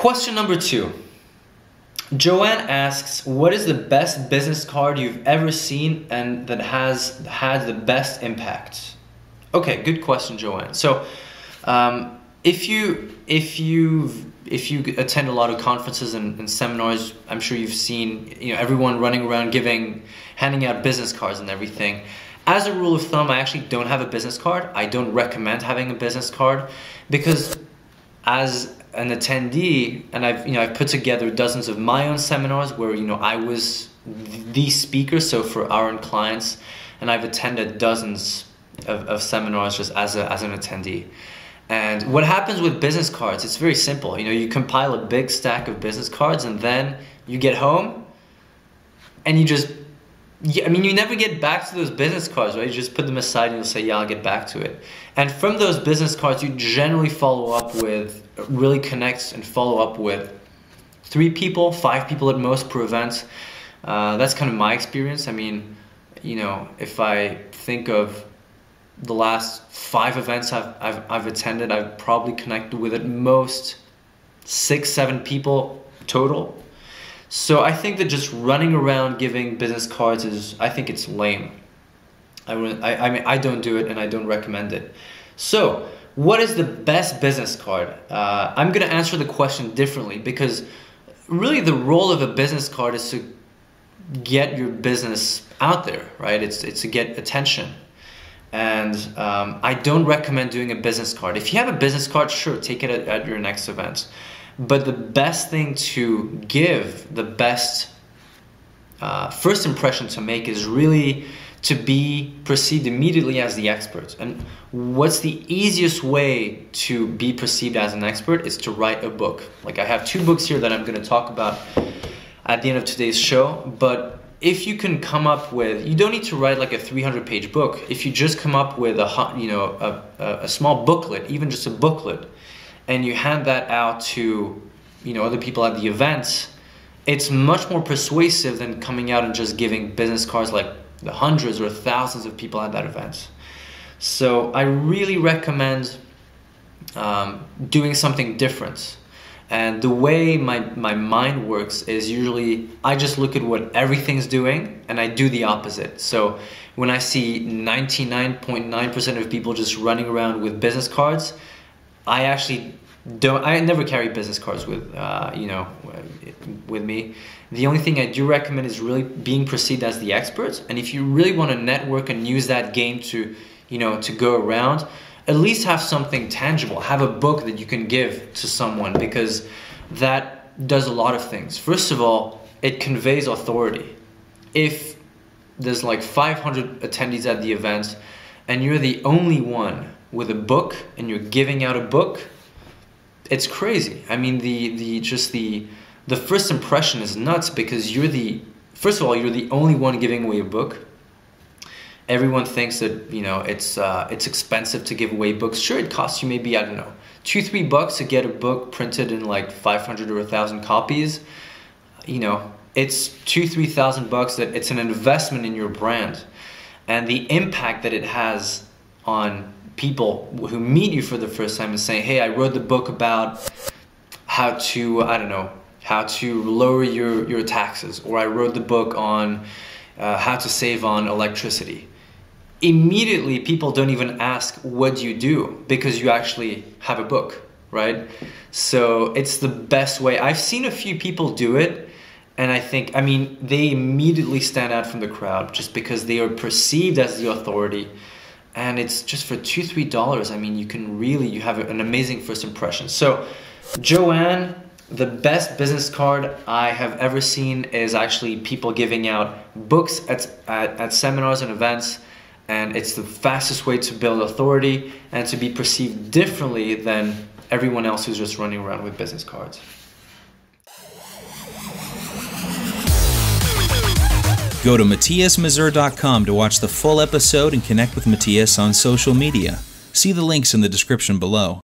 Question number 2. Joanne asks, what is the best business card you've ever seen and that has had the best impact? Okay, good question, Joanne. So if you attend a lot of conferences and seminars, I'm sure you've seen everyone running around handing out business cards and everything. As a rule of thumb, I actually don't have a business card. I don't recommend having a business card because as an attendee, and I've put together dozens of my own seminars where I was the speaker, so for our own clients, and I've attended dozens of seminars just as an attendee. And what happens with business cards, it's very simple. You compile a big stack of business cards and then you get home and you never get back to those business cards, right? You just put them aside and you'll say, yeah, I'll get back to it. And from those business cards, you generally really connect and follow up with 3 people, 5 people at most per event. That's kind of my experience. I mean, if I think of the last 5 events I've attended, I've probably connected with at most 6-7 people total. So I think that just running around giving business cards I think it's lame. I mean, I don't do it and I don't recommend it. So what is the best business card? I'm going to answer the question differently because really the role of a business card is to get your business out there, right? It's to get attention. And I don't recommend doing a business card. If you have a business card, sure, take it at your next event. But the best thing to give, the best first impression to make is really to be perceived immediately as the expert. And what's the easiest way to be perceived as an expert is to write a book. Like I have 2 books here that I'm going to talk about at the end of today's show. But if you can come up with, you don't need to write like a 300-page book. If you just come up with a small booklet, even just a booklet, and you hand that out to other people at the event, it's much more persuasive than coming out and just giving business cards like the hundreds or thousands of people at that event. So I really recommend doing something different. And the way my mind works is usually I just look at what everything's doing and I do the opposite. So when I see 99.9% of people just running around with business cards, I never carry business cards with me. The only thing I do recommend is really being perceived as the expert. And if you really want to network and use that game to go around, at least have something tangible. Have a book that you can give to someone because that does a lot of things. First of all, it conveys authority. If there's like 500 attendees at the event and you're the only one with a book and you're giving out a book, it's crazy. I mean, the first impression is nuts because first of all, you're the only one giving away a book. Everyone thinks that it's expensive to give away books. Sure, it costs you maybe, I don't know, $2-3 to get a book printed in like 500 or 1,000 copies. It's $2,000-3,000 that it's an investment in your brand, and the impact that it has on people who meet you for the first time and say, hey, I wrote the book about how to lower your taxes, or I wrote the book on how to save on electricity. Immediately, people don't even ask, what do you do? Because you actually have a book, right? So it's the best way. I've seen a few people do it, and they immediately stand out from the crowd just because they are perceived as the authority. And it's just for $2-3. I mean, you have an amazing first impression. So, Joanne, the best business card I have ever seen is actually people giving out books at seminars and events, and it's the fastest way to build authority and to be perceived differently than everyone else who's just running around with business cards. Go to MatthiasMazur.com to watch the full episode and connect with Matthias on social media. See the links in the description below.